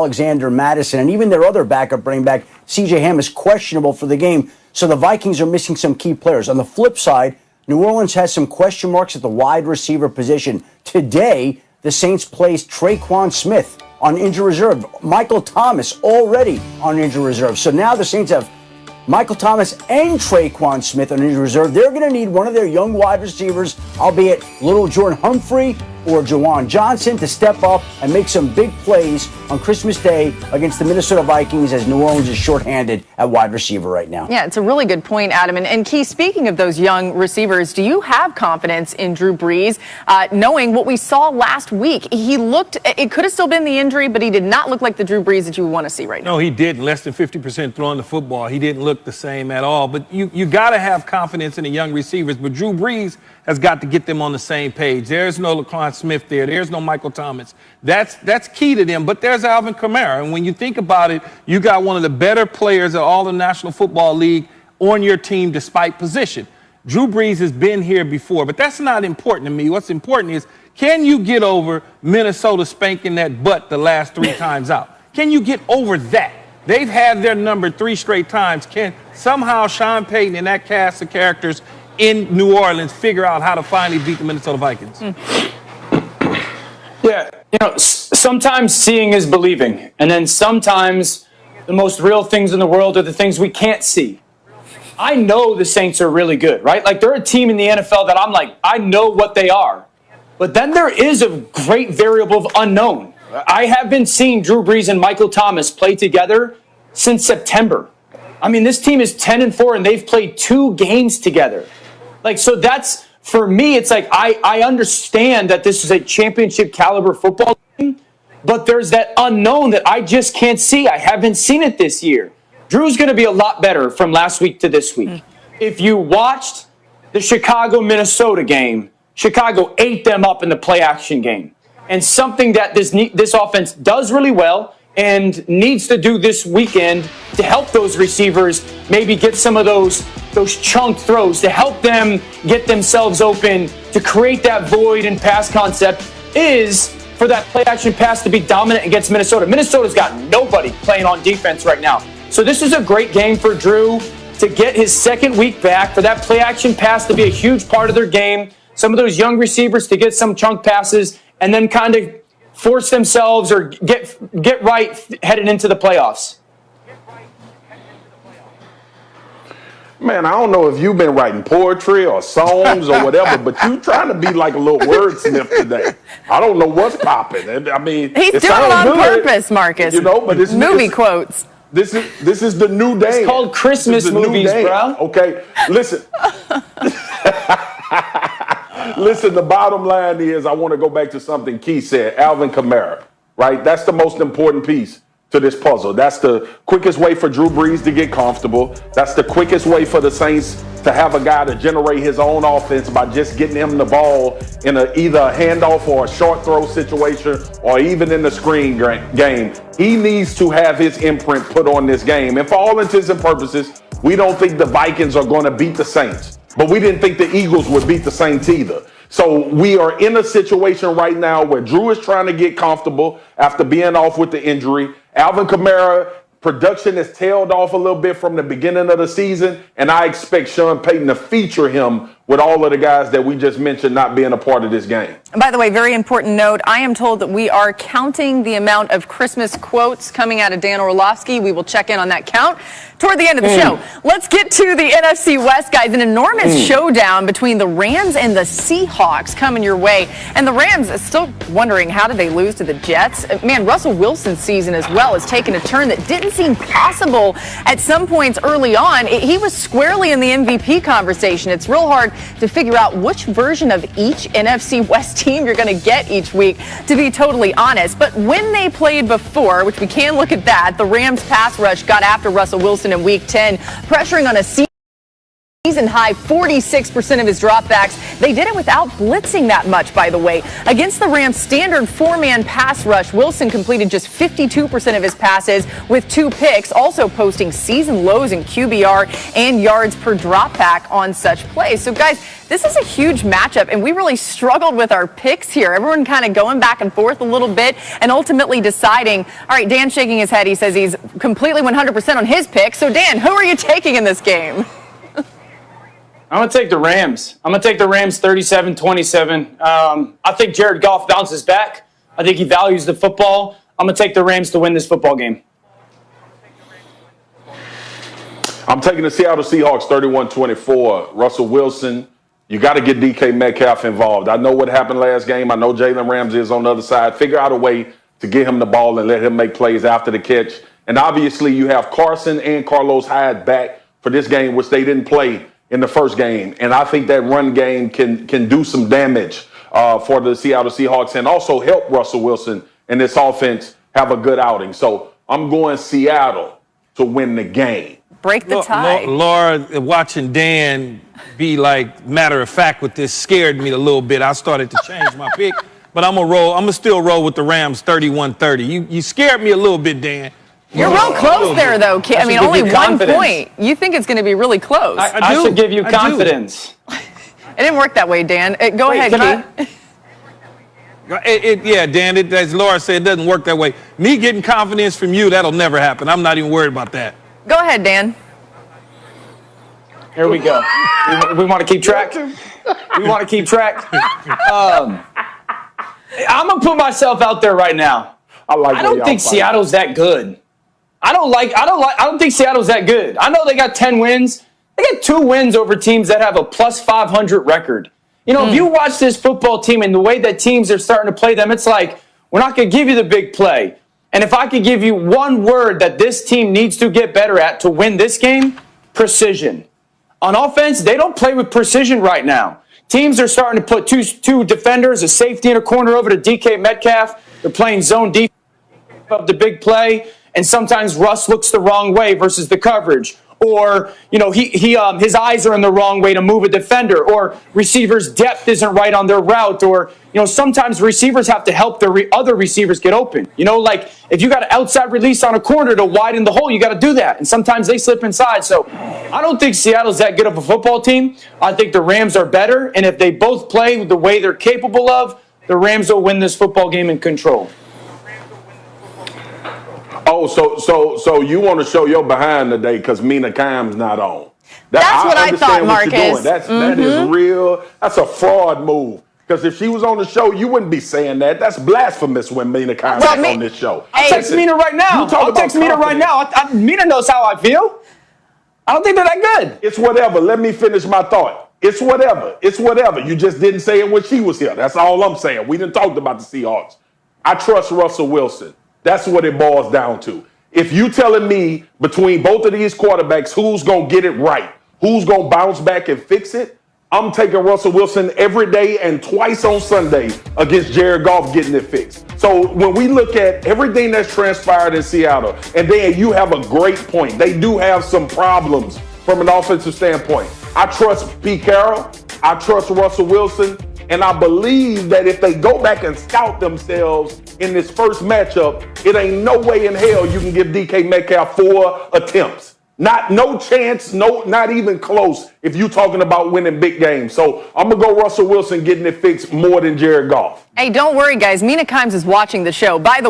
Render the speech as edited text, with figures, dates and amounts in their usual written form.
Alexander Madison, and even their other backup running back, C.J. Ham, is questionable for the game. So the Vikings are missing some key players. On the flip side, New Orleans has some question marks at the wide receiver position. Today, the Saints placed Traquan Smith on injured reserve. Michael Thomas already on injured reserve. So now the Saints have Michael Thomas and Traquan Smith on injured reserve. They're going to need one of their young wide receivers, albeit little Jordan Humphrey or Jawan Johnson, to step up and make some big plays on Christmas Day against the Minnesota Vikings, as New Orleans is shorthanded at wide receiver right now. Yeah, it's a really good point, Adam. And Key, speaking of those young receivers, do you have confidence in Drew Brees, knowing what we saw last week? He looked, it could have still been the injury, but he did not look like the Drew Brees that you want to see right now. No, he didn't. Less than 50% throwing the football. He didn't look the same at all. But you got to have confidence in the young receivers. But Drew Brees has got to get them on the same page. There's no Laquan Smith there. There's no Michael Thomas. That's key to them. But there's Alvin Kamara. And when you think about it, you got one of the better players of all the National Football League on your team despite position. Drew Brees has been here before, but that's not important to me. What's important is, can you get over Minnesota spanking that butt the last 3 times out? Can you get over that? They've had their number 3 straight times. Can somehow Sean Payton and that cast of characters in New Orleans figure out how to finally beat the Minnesota Vikings? Yeah, sometimes seeing is believing. And then sometimes the most real things in the world are the things we can't see. I know the Saints are really good, right? Like, they're a team in the NFL that I'm like, I know what they are. But then there is a great variable of unknown. I have been seeing Drew Brees and Michael Thomas play together since September. I mean, this team is 10-4, and they've played 2 games together. Like, so that's, for me, it's like, I understand that this is a championship caliber football team, but there's that unknown that I just can't see. I haven't seen it this year. Drew's going to be a lot better from last week to this week. If you watched the Chicago-Minnesota game, Chicago ate them up in the play-action game. And something that this offense does really well and needs to do this weekend to help those receivers maybe get some of those chunk throws, to help them get themselves open, to create that void and pass concept, is for that play-action pass to be dominant against Minnesota. Minnesota's got nobody playing on defense right now. So this is a great game for Drew to get his second week back, for that play-action pass to be a huge part of their game, some of those young receivers to get some chunk passes, and then kind of force themselves or get right headed into the playoffs. Man, I don't know if you've been writing poetry or songs or whatever, but you trying to be like a little wordsmith today. I don't know what's popping. I mean, he's doing it on purpose, Marcus. But it's movie quotes. This is the new day. It's called Christmas movies, bro. Okay, listen. Listen, the bottom line is, I want to go back to something Keith said, Alvin Kamara, right? That's the most important piece to this puzzle. That's the quickest way for Drew Brees to get comfortable. That's the quickest way for the Saints to have a guy to generate his own offense by just getting him the ball in either a handoff or a short throw situation, or even in the screen game. He needs to have his imprint put on this game. And for all intents and purposes, we don't think the Vikings are going to beat the Saints. But we didn't think the Eagles would beat the Saints either. So we are in a situation right now where Drew is trying to get comfortable after being off with the injury. Alvin Kamara, production has tailed off a little bit from the beginning of the season, and I expect Sean Payton to feature him with all of the guys that we just mentioned not being a part of this game. By the way, very important note, I am told that we are counting the amount of Christmas quotes coming out of Dan Orlovsky. We will check in on that count toward the end of the show. Let's get to the NFC West, guys. An enormous showdown between the Rams and the Seahawks coming your way. And the Rams are still wondering, how did they lose to the Jets? Man, Russell Wilson's season as well has taken a turn that didn't seem possible at some points early on. He was squarely in the MVP conversation. It's real hard to figure out which version of each NFC West team you're going to get each week, to be totally honest. But when they played before, which we can look at that, the Rams pass rush got after Russell Wilson in Week 10, pressuring on a season high 46% of his dropbacks. They did it without blitzing that much, by the way. Against the Rams' standard 4-man pass rush, Wilson completed just 52% of his passes with 2 picks, also posting season lows in QBR and yards per dropback on such plays. So, guys, this is a huge matchup, and we really struggled with our picks here. Everyone kind of going back and forth a little bit and ultimately deciding. All right, Dan's shaking his head. He says he's completely 100% on his pick. So, Dan, who are you taking in this game? I'm going to take the Rams. I'm going to take the Rams 37-27. I think Jared Goff bounces back. I think he values the football. I'm going to take the Rams to win this football game. I'm taking the Seattle Seahawks 31-24. Russell Wilson, you got to get DK Metcalf involved. I know what happened last game. I know Jalen Ramsey is on the other side. Figure out a way to get him the ball and let him make plays after the catch. And obviously you have Carson and Carlos Hyde back for this game, which they didn't play in the first game. And I think that run game can do some damage for the Seattle Seahawks and also help Russell Wilson and this offense have a good outing. So I'm going Seattle to win the game. Break the tie. Laura, watching Dan be like matter of fact with this scared me a little bit. I started to change my pick, but I'm gonna still roll with the Rams 31-30. You scared me a little bit, Dan. You're real close there, though, kid. I mean, only 1 point. You think it's going to be really close. I should give you confidence. It didn't work that way, Dan. Go ahead, Key. Yeah, Dan, as Laura said, it doesn't work that way. Me getting confidence from you, that'll never happen. I'm not even worried about that. Go ahead, Dan. Here we go. We want to keep track. We want to keep track. I'm going to put myself out there right now. I don't think Seattle's that good. I don't think Seattle's that good. I know they got 10 wins. They got 2 wins over teams that have a plus 500 record. You know, if you watch this football team and the way that teams are starting to play them, it's like, we're not going to give you the big play. And if I could give you one word that this team needs to get better at to win this game, precision. On offense, they don't play with precision right now. Teams are starting to put two defenders, a safety and a corner over to DK Metcalf. They're playing zone defense of the big play, and sometimes Russ looks the wrong way versus the coverage. Or, you know, his eyes are in the wrong way to move a defender, or receivers' depth isn't right on their route, or, you know, sometimes receivers have to help their other receivers get open. You know, like if you got an outside release on a corner to widen the hole, you got to do that. And sometimes they slip inside. So I don't think Seattle's that good of a football team. I think the Rams are better. And if they both play the way they're capable of, the Rams will win this football game in control. Oh, so you want to show your behind today because Mina Kimes not on. That's what I thought, Marcus. That is real. That's a fraud move. Because if she was on the show, you wouldn't be saying that. That's blasphemous when Mina Kimes is on this show. I'll text Mina right now. Mina knows how I feel. I don't think they're that good. It's whatever. Let me finish my thought. It's whatever. It's whatever. You just didn't say it when she was here. That's all I'm saying. We didn't talk about the Seahawks. I trust Russell Wilson. That's what it boils down to. If you telling me between both of these quarterbacks who's going to get it right, who's going to bounce back and fix it, I'm taking Russell Wilson every day and twice on Sunday against Jared Goff getting it fixed. So when we look at everything that's transpired in Seattle, and then you have a great point. They do have some problems from an offensive standpoint. I trust Pete Carroll. I trust Russell Wilson. And I believe that if they go back and scout themselves in this first matchup, it ain't no way in hell you can give DK Metcalf 4 attempts. No chance, not even close if you're talking about winning big games. So I'm going to go Russell Wilson getting it fixed more than Jared Goff. Hey, don't worry, guys. Mina Kimes is watching the show. By the